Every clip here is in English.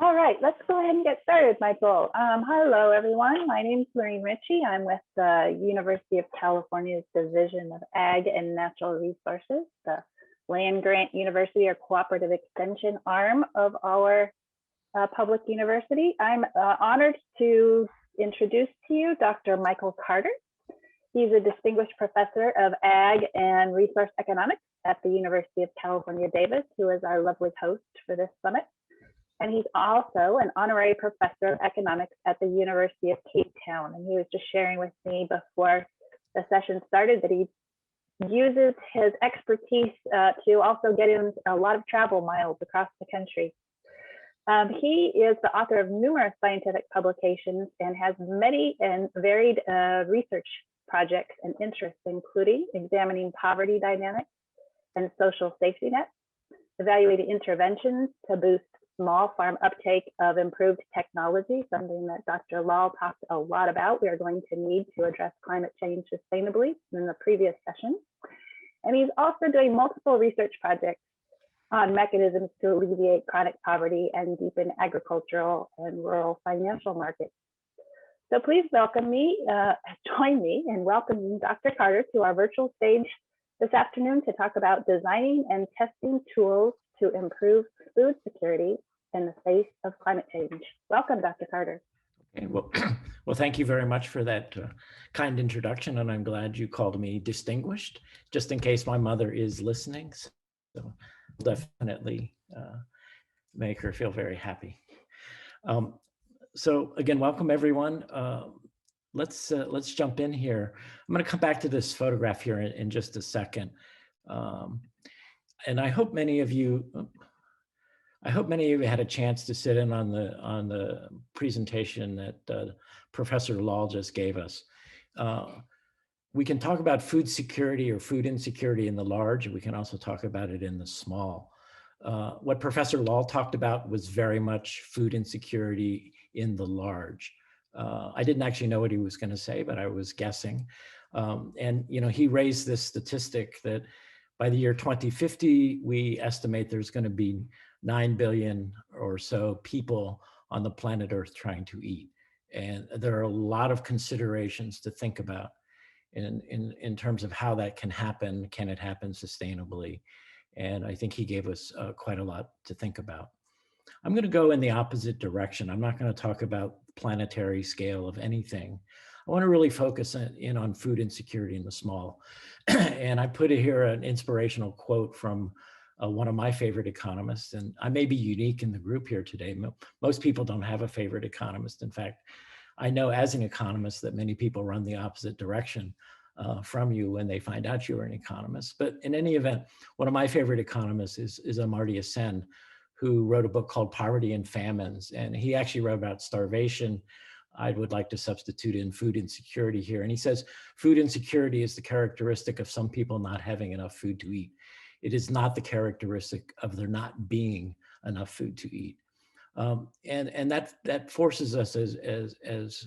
All right, let's go ahead and get started, Michael. Hello, everyone. My name is Maureen Ritchie. I'm with the University of California's Division of Ag and Natural Resources, the land grant university or cooperative extension arm of our public university. I'm honored to introduce to you Dr. Michael Carter. He's a distinguished professor of Ag and Resource Economics at the University of California, Davis, who is our lovely host for this summit. And he's also an honorary professor of economics at the University of Cape Town. And he was just sharing with me before the session started that he uses his expertise to also get in a lot of travel miles across the country. He is the author of numerous scientific publications and has many and varied research projects and interests, including examining poverty dynamics and social safety nets, evaluating interventions to boost small farm uptake of improved technology, something that Dr. Lal talked a lot about. We are going to need to address climate change sustainably in the previous session. And he's also doing multiple research projects on mechanisms to alleviate chronic poverty and deepen agricultural and rural financial markets. So please join me in welcoming Dr. Carter to our virtual stage this afternoon to talk about designing and testing tools to improve food security in the face of climate change. Welcome, Dr. Carter. Okay, well, thank you very much for that kind introduction, and I'm glad you called me distinguished, just in case my mother is listening. So definitely make her feel very happy. So again, welcome everyone. Let's jump in here. I'm going to come back to this photograph here in just a second, and I hope many of you had a chance to sit in on the presentation that Professor Lal just gave us. We can talk about food security or food insecurity in the large, and we can also talk about it in the small. What Professor Lal talked about was very much food insecurity in the large. I didn't actually know what he was going to say, but I was guessing. And he raised this statistic that by the year 2050, we estimate there's going to be 9 billion or so people on the planet Earth trying to eat. And there are a lot of considerations to think about in terms of how that can happen. Can it happen sustainably? And I think he gave us quite a lot to think about. I'm going to go in the opposite direction. I'm not going to talk about planetary scale of anything. I want to really focus in on food insecurity in the small. And I put here an inspirational quote from one of my favorite economists, and I may be unique in the group here today. Most people don't have a favorite economist. In fact, I know as an economist that many people run the opposite direction from you when they find out you're an economist. But in any event, one of my favorite economists is Amartya Sen, who wrote a book called Poverty and Famines. And he actually wrote about starvation. I would like to substitute in food insecurity here. And he says, food insecurity is the characteristic of some people not having enough food to eat. It is not the characteristic of there not being enough food to eat. And that forces us, as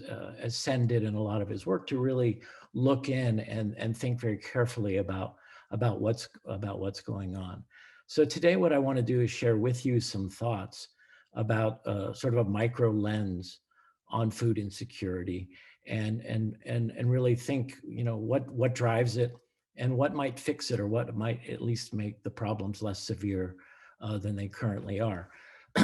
Sen did in a lot of his work, to really look in and think very carefully about what's going on. So today, what I want to do is share with you some thoughts about sort of a micro lens on food insecurity, and really think, what drives it, and what might fix it, or what might at least make the problems less severe than they currently are.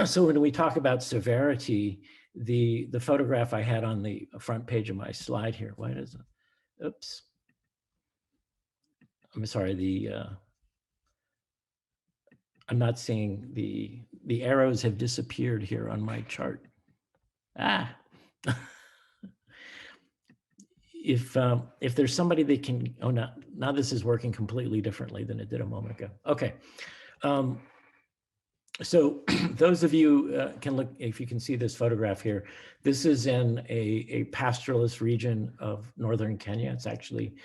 So when we talk about severity, the photograph I had on the front page of my slide here, why does it, oops. I'm sorry, I'm not seeing the arrows have disappeared here on my chart. If there's somebody that can, oh, no, now this is working completely differently than it did a moment ago. Okay. So those of you can look, if you can see this photograph here, this is in a pastoralist region of northern Kenya. It's actually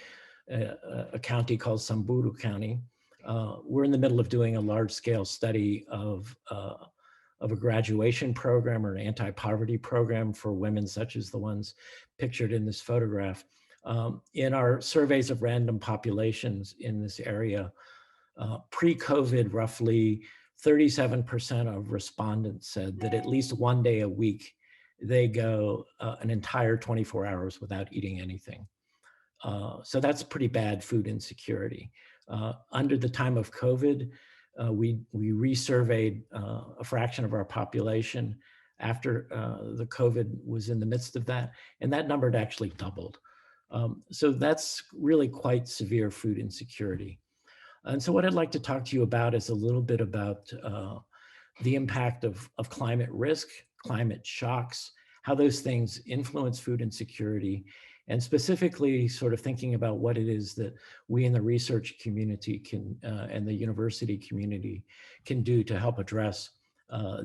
a county called Samburu County. We're in the middle of doing a large-scale study of a graduation program or an anti-poverty program for women such as the ones pictured in this photograph. In our surveys of random populations in this area, pre-COVID, roughly 37% of respondents said that at least one day a week, they go an entire 24 hours without eating anything. So that's pretty bad food insecurity. Under the time of COVID, we resurveyed a fraction of our population after the COVID was in the midst of that, and that number had actually doubled. So that's really quite severe food insecurity. And so what I'd like to talk to you about is a little bit about the impact of climate risk, climate shocks, how those things influence food insecurity, and specifically sort of thinking about what it is that we in the research community can and the university community can do to help address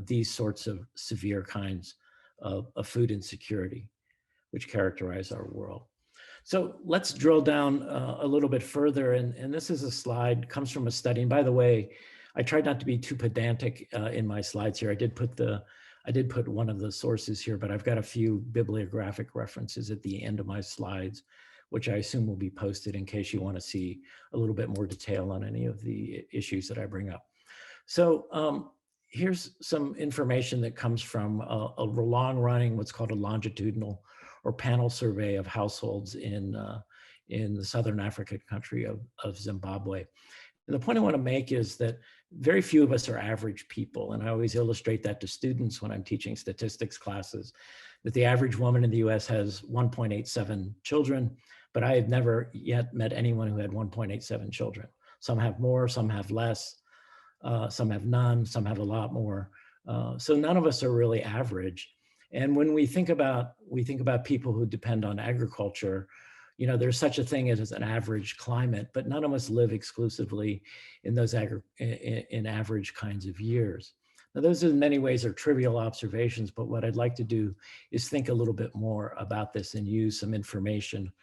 these sorts of severe kinds of food insecurity, which characterize our world. So let's drill down a little bit further. And this is a slide, comes from a study. And by the way, I tried not to be too pedantic in my slides here. I did put one of the sources here, but I've got a few bibliographic references at the end of my slides, which I assume will be posted in case you want to see a little bit more detail on any of the issues that I bring up. So here's some information that comes from a long-running, what's called a longitudinal or panel survey of households in the Southern African country of Zimbabwe. And the point I want to make is that very few of us are average people. And I always illustrate that to students when I'm teaching statistics classes, that the average woman in the US has 1.87 children, but I have never yet met anyone who had 1.87 children. Some have more, some have less, some have none, some have a lot more. So none of us are really average. And when we think about people who depend on agriculture, you know, there's such a thing as an average climate, but none of us live exclusively in those in average kinds of years. Now, those in many ways are trivial observations, but what I'd like to do is think a little bit more about this and use some information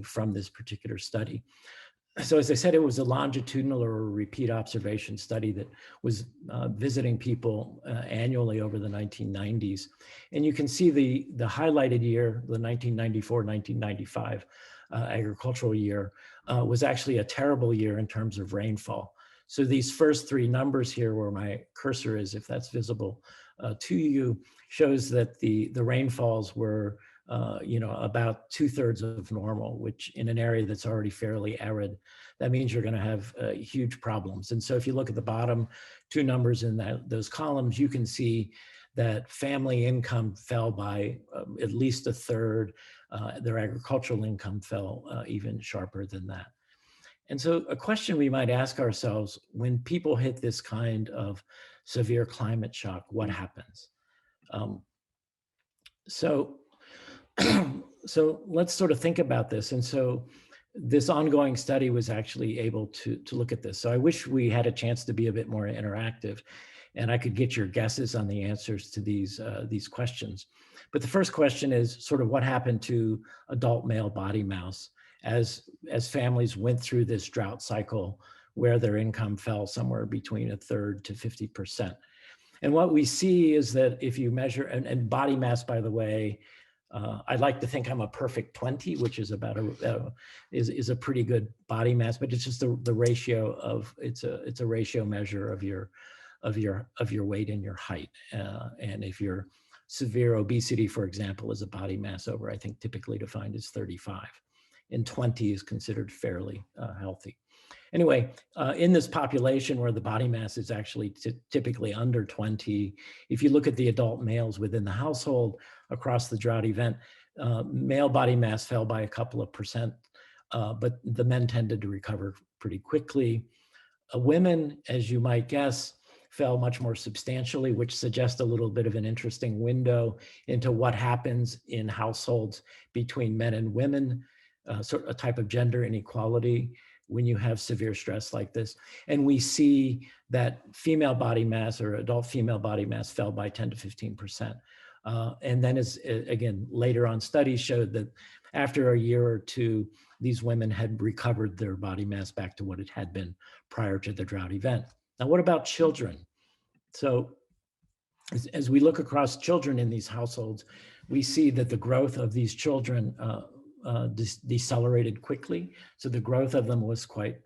from this particular study. So as I said, it was a longitudinal or a repeat observation study that was visiting people annually over the 1990s. And you can see the highlighted year, the 1994-1995 agricultural year, was actually a terrible year in terms of rainfall. So these first three numbers here where my cursor is, if that's visible to you, shows that the rainfalls were you know, about 2/3 of normal, which in an area that's already fairly arid, that means you're going to have huge problems. And so if you look at the bottom two numbers in those columns, you can see that family income fell by at least 1/3. Their agricultural income fell even sharper than that. And so a question we might ask ourselves, when people hit this kind of severe climate shock, what happens? So let's sort of think about this. And so this ongoing study was actually able to look at this. So I wish we had a chance to be a bit more interactive and I could get your guesses on the answers to these questions. But the first question is sort of what happened to adult male body mass as families went through this drought cycle where their income fell somewhere between 1/3 to 50%. And what we see is that if you measure, and body mass, by the way, I'd like to think I'm a perfect 20, which is about is a pretty good body mass, but it's just the ratio of it's a ratio measure of your weight and your height. And if you're severe obesity, for example, is a body mass over, I think typically defined as 35, and 20 is considered fairly healthy. Anyway, in this population where the body mass is actually typically under 20, if you look at the adult males within the household across the drought event, male body mass fell by a couple of percent, but the men tended to recover pretty quickly. Women, as you might guess, fell much more substantially, which suggests a little bit of an interesting window into what happens in households between men and women, sort of a type of gender inequality when you have severe stress like this. And we see that female body mass or adult female body mass fell by 10 to 15%. And then again, later on studies showed that after a year or two, these women had recovered their body mass back to what it had been prior to the drought event. Now, what about children? So as we look across children in these households, we see that the growth of these children decelerated quickly. So the growth of them was quite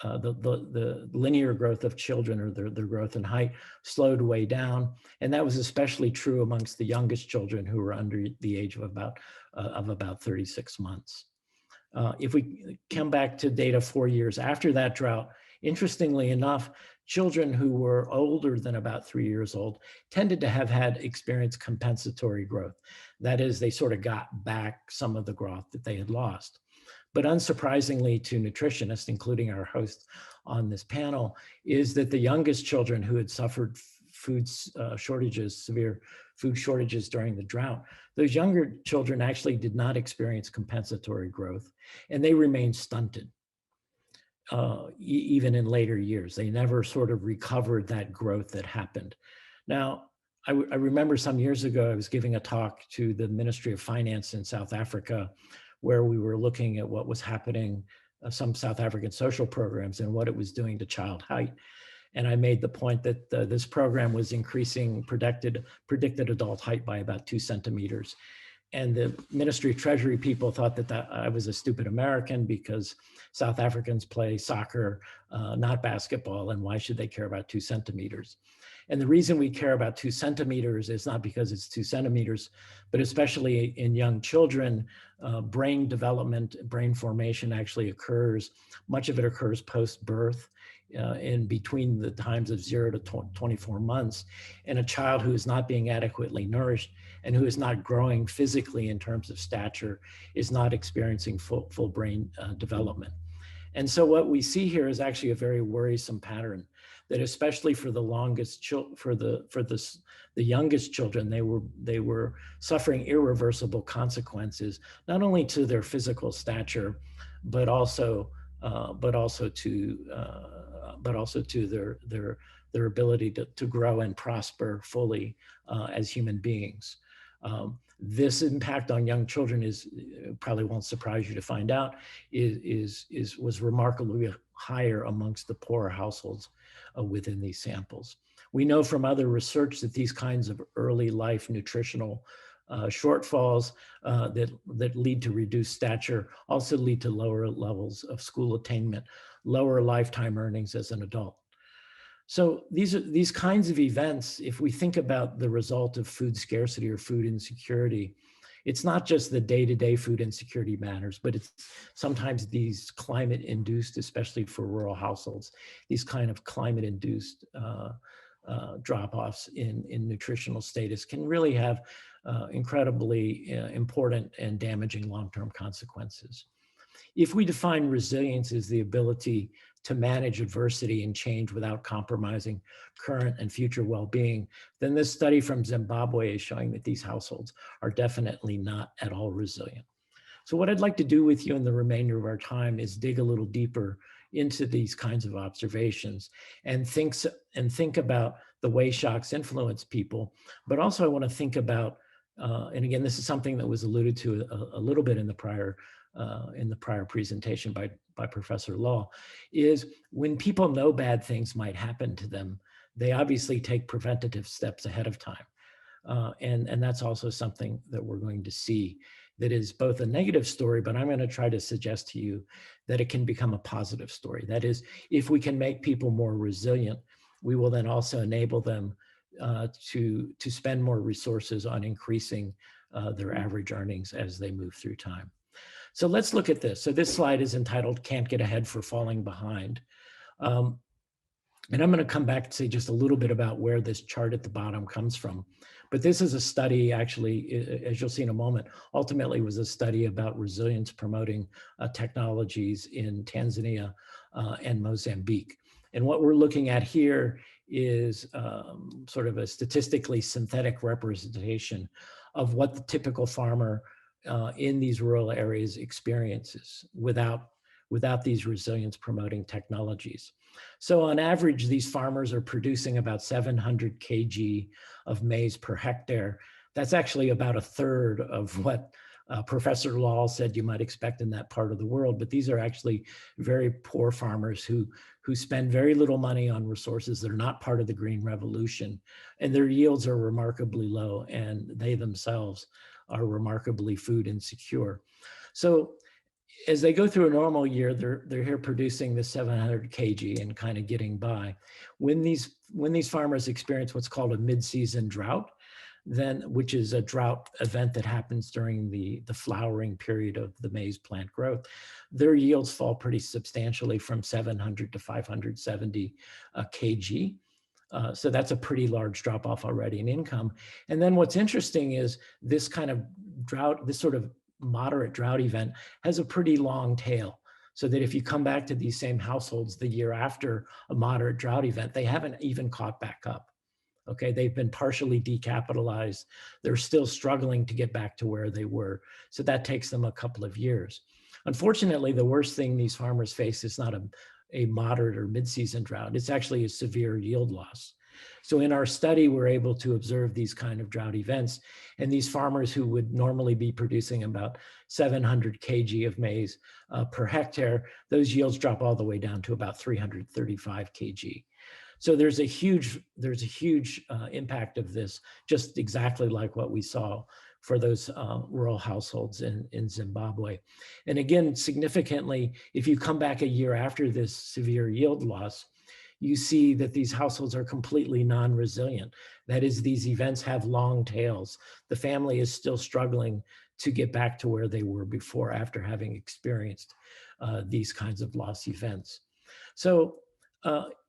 the linear growth of children, or their growth in height, slowed way down. And that was especially true amongst the youngest children, who were under the age of about 36 months. If we come back to data 4 years after that drought, interestingly enough, children who were older than about 3 years old tended to have had experienced compensatory growth. That is, they sort of got back some of the growth that they had lost. But unsurprisingly to nutritionists, including our host on this panel, is that the youngest children who had suffered food shortages, severe food shortages during the drought, those younger children actually did not experience compensatory growth, and they remained stunted even in later years. They never sort of recovered that growth that happened. Now, I remember some years ago, I was giving a talk to the Ministry of Finance in South Africa, where we were looking at what was happening, some South African social programs, and what it was doing to child height. And I made the point that this program was increasing predicted adult height by about 2 centimeters. And the Ministry of Treasury people thought that I was a stupid American, because South Africans play soccer, not basketball, and why should they care about 2 centimeters? And the reason we care about 2 centimeters is not because it's 2 centimeters, but especially in young children, brain development, brain formation actually occurs. Much of it occurs post-birth, in between the times of 0 to 24 months. And a child who is not being adequately nourished and who is not growing physically in terms of stature is not experiencing full brain development. And so what we see here is actually a very worrisome pattern, that especially for the youngest children, they were suffering irreversible consequences, not only to their physical stature, but also to their ability to grow and prosper fully as human beings. This impact on young children is, probably won't surprise you to find out, was remarkably higher amongst the poorer households within these samples. We know from other research that these kinds of early life nutritional shortfalls that lead to reduced stature also lead to lower levels of school attainment, lower lifetime earnings as an adult. So these kinds of events, if we think about the result of food scarcity or food insecurity, it's not just the day-to-day food insecurity matters, but it's sometimes these climate-induced, especially for rural households, these kind of climate-induced drop-offs in nutritional status can really have incredibly important and damaging long-term consequences. If we define resilience as the ability to manage adversity and change without compromising current and future well-being, then this study from Zimbabwe is showing that these households are definitely not at all resilient. So what I'd like to do with you in the remainder of our time is dig a little deeper into these kinds of observations and think about the way shocks influence people, but also I want to think about, and again, this is something that was alluded to a little bit in the prior presentation by Professor Law, is when people know bad things might happen to them, they obviously take preventative steps ahead of time. And that's also something that we're going to see that is both a negative story, but I'm going to try to suggest to you that it can become a positive story. That is, if we can make people more resilient, we will then also enable them to spend more resources on increasing their average earnings as they move through time. So let's look at this. So this slide is entitled "Can't Get Ahead for Falling Behind." And I'm going to come back and say just a little bit about where this chart at the bottom comes from. But this is a study, actually, as you'll see in a moment, ultimately was a study about resilience promoting technologies in Tanzania and Mozambique. And what we're looking at here is sort of a statistically synthetic representation of what the typical farmer in these rural areas experiences without these resilience promoting technologies. So on average, these farmers are producing about 700 kg of maize per hectare. That's actually about a third of what Professor Law said you might expect in that part of the world. But these are actually very poor farmers who spend very little money on resources that are not part of the Green Revolution. And their yields are remarkably low, and they themselves are remarkably food insecure. So as they go through a normal year, they're here producing the 700 kg and kind of getting by. When these farmers experience what's called a mid-season drought, then which is a drought event that happens during the flowering period of the maize plant growth, their yields fall pretty substantially from 700 to 570 kg. So that's a pretty large drop off already in income. And then what's interesting is this kind of drought, this sort of moderate drought event has a pretty long tail. So that if you come back to these same households the year after a moderate drought event, they haven't even caught back up. Okay, they've been partially decapitalized. They're still struggling to get back to where they were. So that takes them a couple of years. Unfortunately, the worst thing these farmers face is not a moderate or mid-season drought. It's actually a severe yield loss. So in our study, we're able to observe these kind of drought events, and these farmers who would normally be producing about 700 kg of maize per hectare, those yields drop all the way down to about 335 kg. So there's a huge impact of this, just exactly like what we saw for those rural households in Zimbabwe. And again, significantly, if you come back a year after this severe yield loss, you see that these households are completely non-resilient. That is, these events have long tails. The family is still struggling to get back to where they were before after having experienced these kinds of loss events. So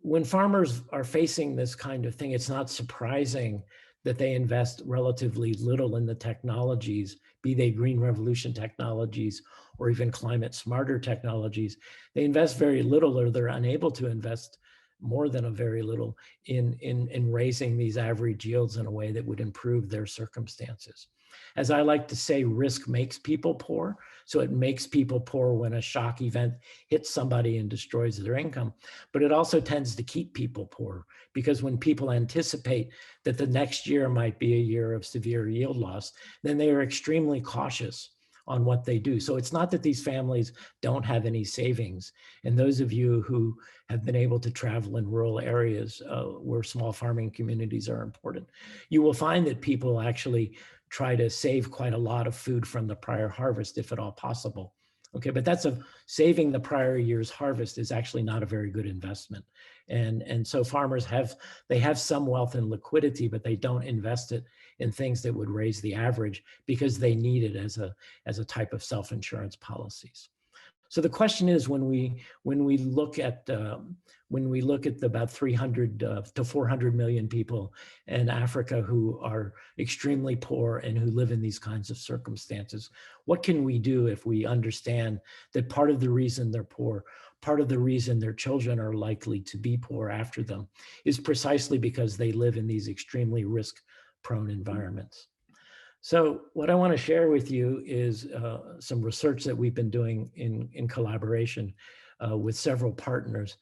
when farmers are facing this kind of thing, it's not surprising that they invest relatively little in the technologies, be they green revolution technologies or even climate smarter technologies. They invest very little, or they're unable to invest more than a very little in raising these average yields in a way that would improve their circumstances. As I like to say, risk makes people poor. So it makes people poor when a shock event hits somebody and destroys their income. But it also tends to keep people poor, because when people anticipate that the next year might be a year of severe yield loss, then they are extremely cautious on what they do. So it's not that these families don't have any savings. And those of you who have been able to travel in rural areas where small farming communities are important, you will find that people actually try to save quite a lot of food from the prior harvest, if at all possible. Okay, but saving the prior year's harvest is actually not a very good investment. And so farmers have some wealth and liquidity, but they don't invest it in things that would raise the average because they need it as a type of self-insurance policies. So the question is, when we look at the about 300 to 400 million people in Africa who are extremely poor and who live in these kinds of circumstances, what can we do if we understand that part of the reason they're poor, part of the reason their children are likely to be poor after them, is precisely because they live in these extremely risk-prone environments? So what I want to share with you is some research that we've been doing in collaboration with several partners,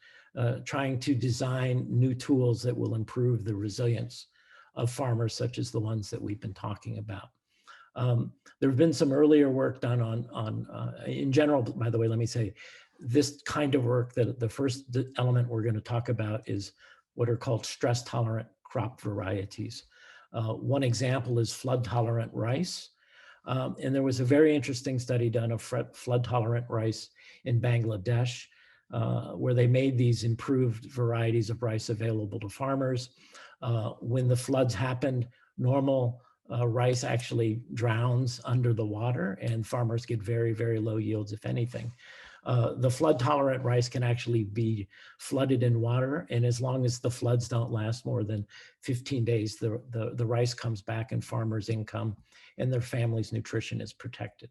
trying to design new tools that will improve the resilience of farmers such as the ones that we've been talking about. There have been some earlier work done on in general, by the way, let me say, this kind of work, that the first element we're going to talk about is what are called stress tolerant crop varieties. One example is flood-tolerant rice. And there was a very interesting study done of flood-tolerant rice in Bangladesh, where they made these improved varieties of rice available to farmers. When the floods happened, normal rice actually drowns under the water, and farmers get very, very low yields, if anything. The flood-tolerant rice can actually be flooded in water, and as long as the floods don't last more than 15 days, the rice comes back and farmers' income and their family's nutrition is protected.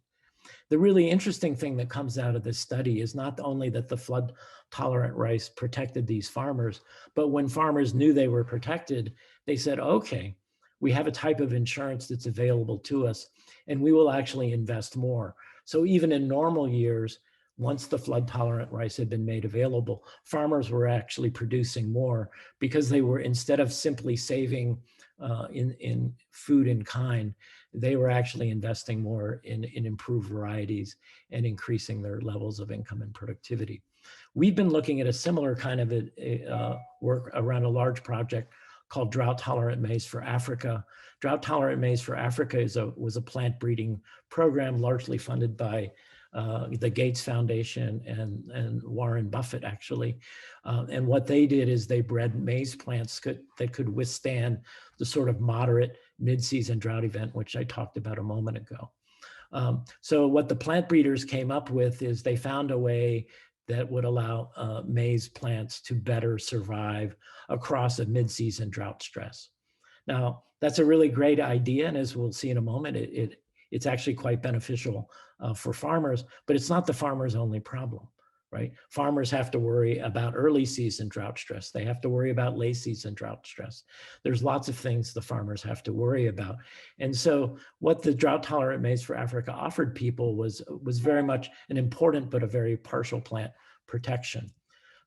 The really interesting thing that comes out of this study is not only that the flood-tolerant rice protected these farmers, but when farmers knew they were protected, they said, okay, we have a type of insurance that's available to us, and we will actually invest more. So even in normal years, once the flood-tolerant rice had been made available, farmers were actually producing more because they were, instead of simply saving in food in kind, they were actually investing more in improved varieties and increasing their levels of income and productivity. We've been looking at a similar kind of work around a large project called Drought Tolerant Maize for Africa. Drought Tolerant Maize for Africa was a plant breeding program largely funded by the Gates Foundation and Warren Buffett actually. And what they did is they bred maize plants that could withstand the sort of moderate mid-season drought event, which I talked about a moment ago. So what the plant breeders came up with is they found a way that would allow maize plants to better survive across a mid-season drought stress. Now, that's a really great idea, and as we'll see in a moment, it's actually quite beneficial for farmers, but it's not the farmer's only problem, right? Farmers have to worry about early season drought stress. They have to worry about late season drought stress. There's lots of things the farmers have to worry about. And so what the drought tolerant maize for Africa offered people was very much an important but a very partial plant protection.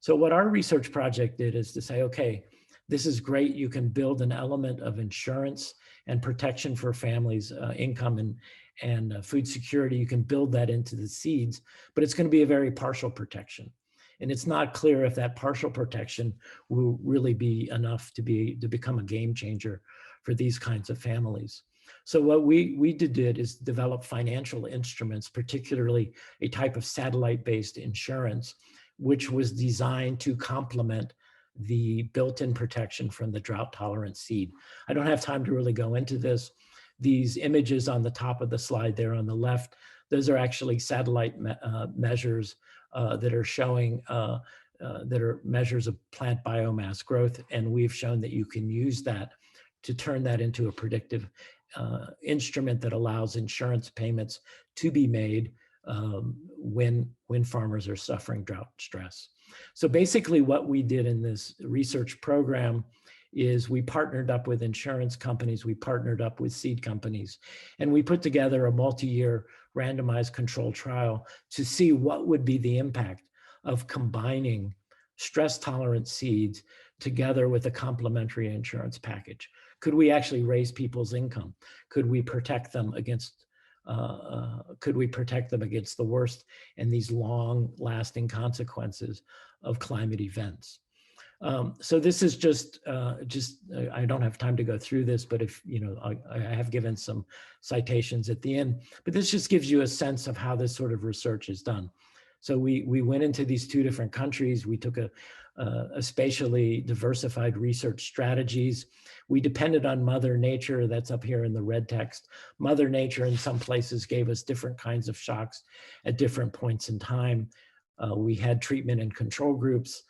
So what our research project did is to say, okay, this is great. You can build an element of insurance and protection for families' income and food security. You can build that into the seeds, but it's going to be a very partial protection. And it's not clear if that partial protection will really be enough to become a game changer for these kinds of families. So what we did is develop financial instruments, particularly a type of satellite-based insurance, which was designed to complement the built-in protection from the drought-tolerant seed. I don't have time to really go into this. These images on the top of the slide there on the left, those are actually satellite measures that are showing, that are measures of plant biomass growth. And we've shown that you can use that to turn that into a predictive instrument that allows insurance payments to be made when farmers are suffering drought stress. So basically what we did in this research program is we partnered up with insurance companies, we partnered up with seed companies, and we put together a multi-year randomized control trial to see what would be the impact of combining stress-tolerant seeds together with a complementary insurance package. Could we actually raise people's income? Could we protect them against the worst and these long-lasting consequences of climate events? So this is just I don't have time to go through this, but if I have given some citations at the end, but this just gives you a sense of how this sort of research is done. So we went into these two different countries. We took a spatially diversified research strategies. We depended on Mother Nature. That's up here in the red text. Mother Nature in some places gave us different kinds of shocks at different points in time. We had treatment and control groups.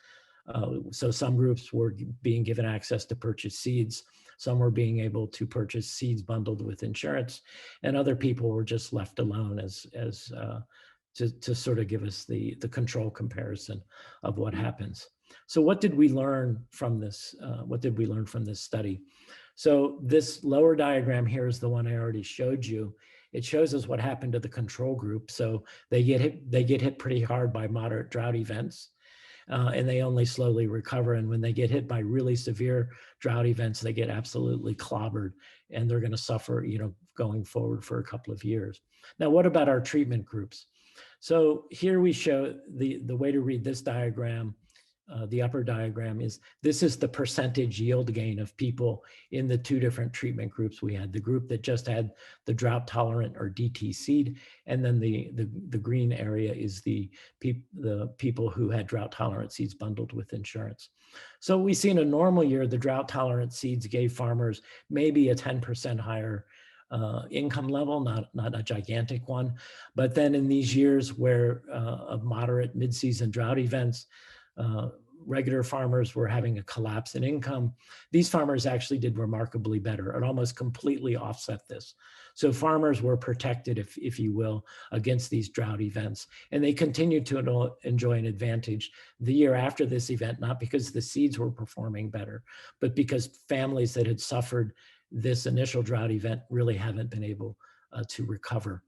So some groups were being given access to purchase seeds. Some were being able to purchase seeds bundled with insurance, and other people were just left alone to sort of give us the control comparison of what happens. So what did we learn from this? What did we learn from this study? So this lower diagram here is the one I already showed you. It shows us what happened to the control group. So they get hit pretty hard by moderate drought events, and they only slowly recover. And when they get hit by really severe drought events, they get absolutely clobbered, and they're going to suffer, going forward for a couple of years. Now, what about our treatment groups? So here we show the way to read this diagram. The upper diagram is, this is the percentage yield gain of people in the two different treatment groups we had. The group that just had the drought tolerant or DT seed, and then the green area is the people who had drought tolerant seeds bundled with insurance. So we see in a normal year, the drought tolerant seeds gave farmers maybe a 10% higher income level, not a gigantic one. But then in these years where of moderate mid-season drought events, regular farmers were having a collapse in income, these farmers actually did remarkably better. It almost completely offset this. So farmers were protected, if you will, against these drought events. And they continued to enjoy an advantage the year after this event, not because the seeds were performing better, but because families that had suffered this initial drought event really haven't been able to recover.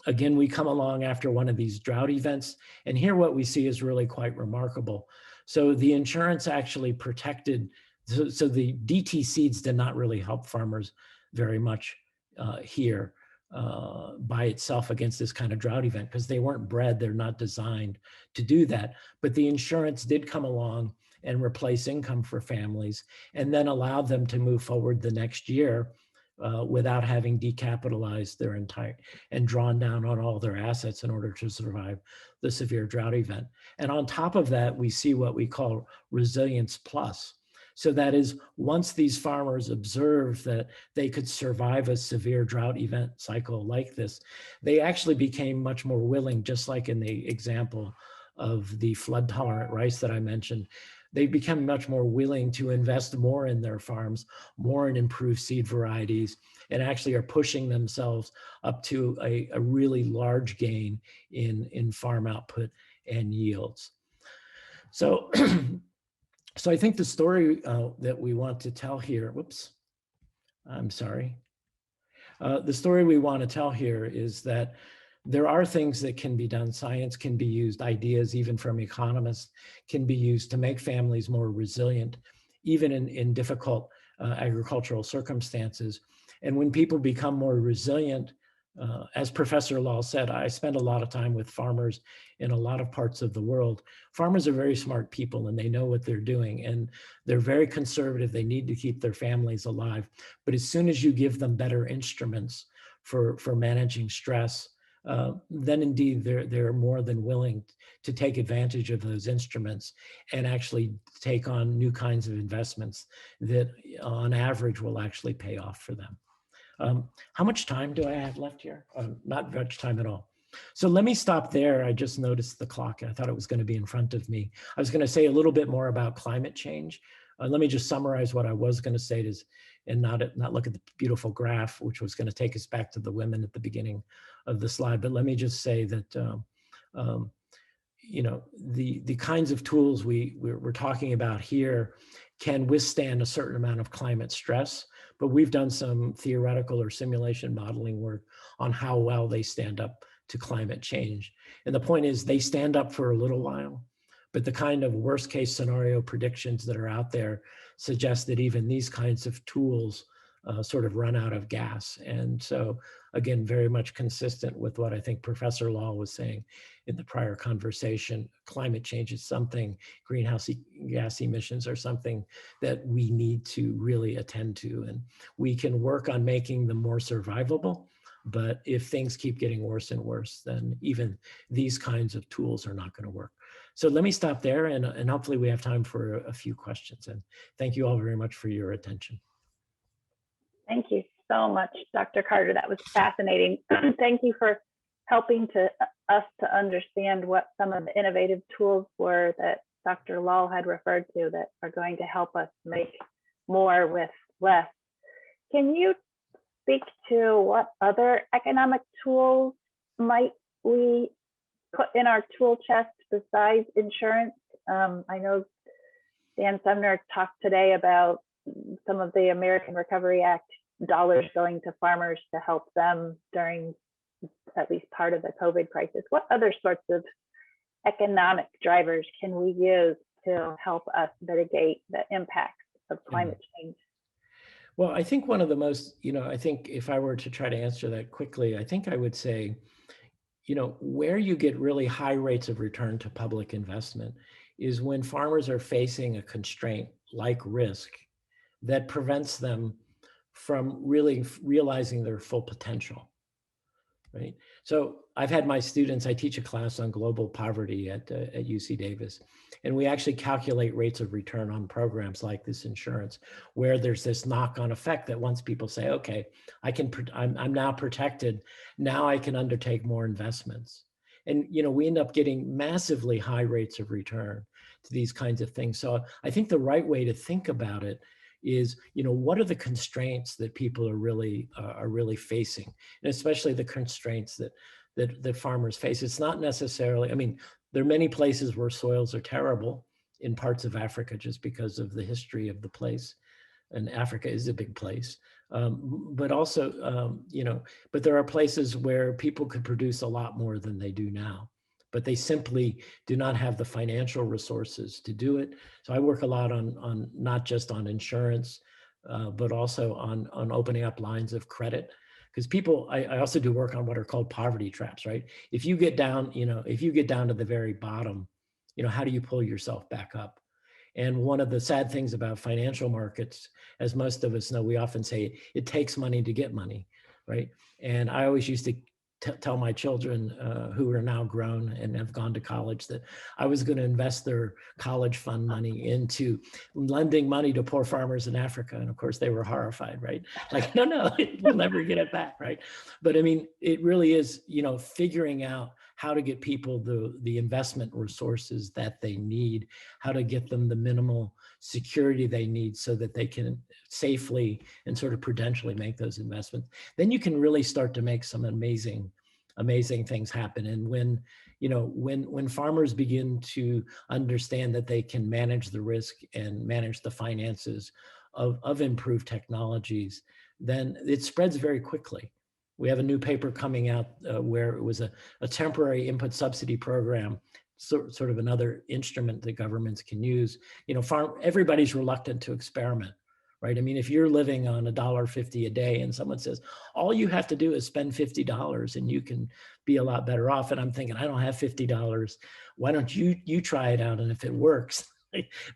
Again, we come along after one of these drought events, and here what we see is really quite remarkable. So the insurance actually protected, so the DT seeds did not really help farmers very much here by itself against this kind of drought event, because they weren't bred, they're not designed to do that. But the insurance did come along and replace income for families, and then allowed them to move forward the next year without having decapitalized their entire and drawn down on all their assets in order to survive the severe drought event. And on top of that, we see what we call resilience plus. So that is, once these farmers observed that they could survive a severe drought event cycle like this, they actually became much more willing, just like in the example of the flood tolerant rice that I mentioned. They become much more willing to invest more in their farms, more in improved seed varieties, and actually are pushing themselves up to a really large gain in farm output and yields. So, so I think the story that we want to tell here, whoops, I'm sorry. The story we want to tell here is that there are things that can be done. Science can be used, ideas even from economists can be used to make families more resilient, even in difficult agricultural circumstances. And when people become more resilient, as Professor Lal said, I spend a lot of time with farmers in a lot of parts of the world. Farmers are very smart people and they know what they're doing, and they're very conservative. They need to keep their families alive. But as soon as you give them better instruments for managing stress, then indeed they're more than willing to take advantage of those instruments and actually take on new kinds of investments that on average will actually pay off for them. How much time do I have left here? Not much time at all. So let me stop there. I just noticed the clock. I thought it was going to be in front of me. I was going to say a little bit more about climate change. Let me just summarize what I was going to say and not look at the beautiful graph, which was going to take us back to the women at the beginning of the slide. But let me just say that you know, the kinds of tools we're talking about here can withstand a certain amount of climate stress, but we've done some theoretical or simulation modeling work on how well they stand up to climate change. And the point is they stand up for a little while, but the kind of worst case scenario predictions that are out there suggest that even these kinds of tools sort of run out of gas. And so again, very much consistent with what I think Professor Lal was saying in the prior conversation, climate change is something, greenhouse gas emissions are something that we need to really attend to. And we can work on making them more survivable, but if things keep getting worse and worse, then even these kinds of tools are not going to work. So let me stop there, and hopefully we have time for a few questions. And thank you all very much for your attention. Thank you so much, Dr. Carter. That was fascinating. Thank you for helping us to understand what some of the innovative tools were that Dr. Lal had referred to that are going to help us make more with less. Can you speak to what other economic tools might we put in our tool chest besides insurance? I know Dan Sumner talked today about some of the American Recovery Act dollars going to farmers to help them during at least part of the COVID crisis. What other sorts of economic drivers can we use to help us mitigate the impacts of climate change? Well, I think one of the most, I think if I were to try to answer that quickly, I think I would say, where you get really high rates of return to public investment is when farmers are facing a constraint like risk that prevents them from really realizing their full potential, right? So I've had my students, I teach a class on global poverty at UC Davis, and we actually calculate rates of return on programs like this insurance, where there's this knock-on effect that once people say, okay, I'm now protected, now I can undertake more investments. And we end up getting massively high rates of return to these kinds of things. So I think the right way to think about it is, what are the constraints that people are really facing, and especially the constraints that farmers face. It's not necessarily, there are many places where soils are terrible in parts of Africa just because of the history of the place, and Africa is a big place. But also, but there are places where people could produce a lot more than they do now, but they simply do not have the financial resources to do it. So I work a lot on not just on insurance, but also on opening up lines of credit. Because people, I also do work on what are called poverty traps, right? If you get down, if you get down to the very bottom, how do you pull yourself back up? And one of the sad things about financial markets, as most of us know, we often say it takes money to get money, right? And I always used to tell my children who are now grown and have gone to college that I was going to invest their college fund money into lending money to poor farmers in Africa. And of course they were horrified, right? Like, no, you'll never get it back, right? But I mean, it really is, you know, figuring out how to get people the investment resources that they need, how to get them the minimal security they need so that they can safely and sort of prudentially make those investments. Then you can really start to make some amazing things happen. And when, you know, when farmers begin to understand that they can manage the risk and manage the finances of improved technologies, then it spreads very quickly. We have a new paper coming out where it was a temporary input subsidy program, sort of another instrument that governments can use. You know, everybody's reluctant to experiment, right? I mean, if you're living on $1.50 a day and someone says, all you have to do is spend $50 and you can be a lot better off. And I'm thinking, I don't have $50. Why don't you try it out? And if it works,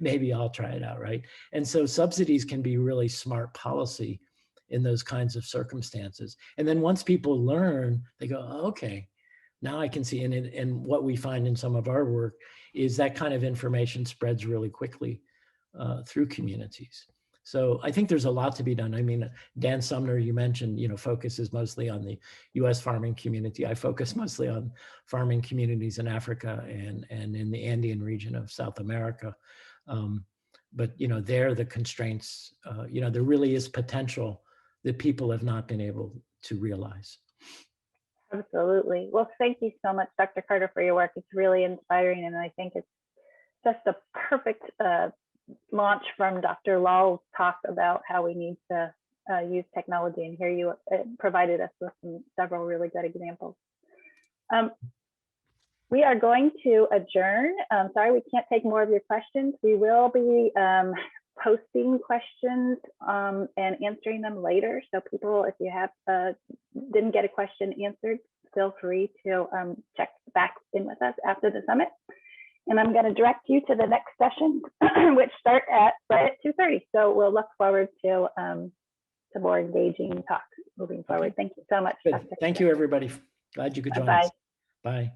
maybe I'll try it out, right? And so subsidies can be really smart policy in those kinds of circumstances. And then once people learn, they go, oh, okay, now I can see. And what we find in some of our work is that kind of information spreads really quickly through communities. So I think there's a lot to be done. I mean, Dan Sumner, you mentioned, you know, focuses mostly on the US farming community. I focus mostly on farming communities in Africa and in the Andean region of South America. But, you know, there the constraints, you know, there really is potential that people have not been able to realize. Absolutely. Well, thank you so much, Dr. Carter, for your work. It's really inspiring, and I think it's just a perfect launch from Dr. Lal's talk about how we need to use technology, and here you provided us with several really good examples. We are going to adjourn. Sorry, we can't take more of your questions. We will be posting questions and answering them later. So people, if you have didn't get a question answered, feel free to check back in with us after the summit. And I'm going to direct you to the next session, which start at 2:30. So we'll look forward to more engaging talks moving forward. Thank you so much. Good. Thank you, everybody. Glad you could join us. Bye.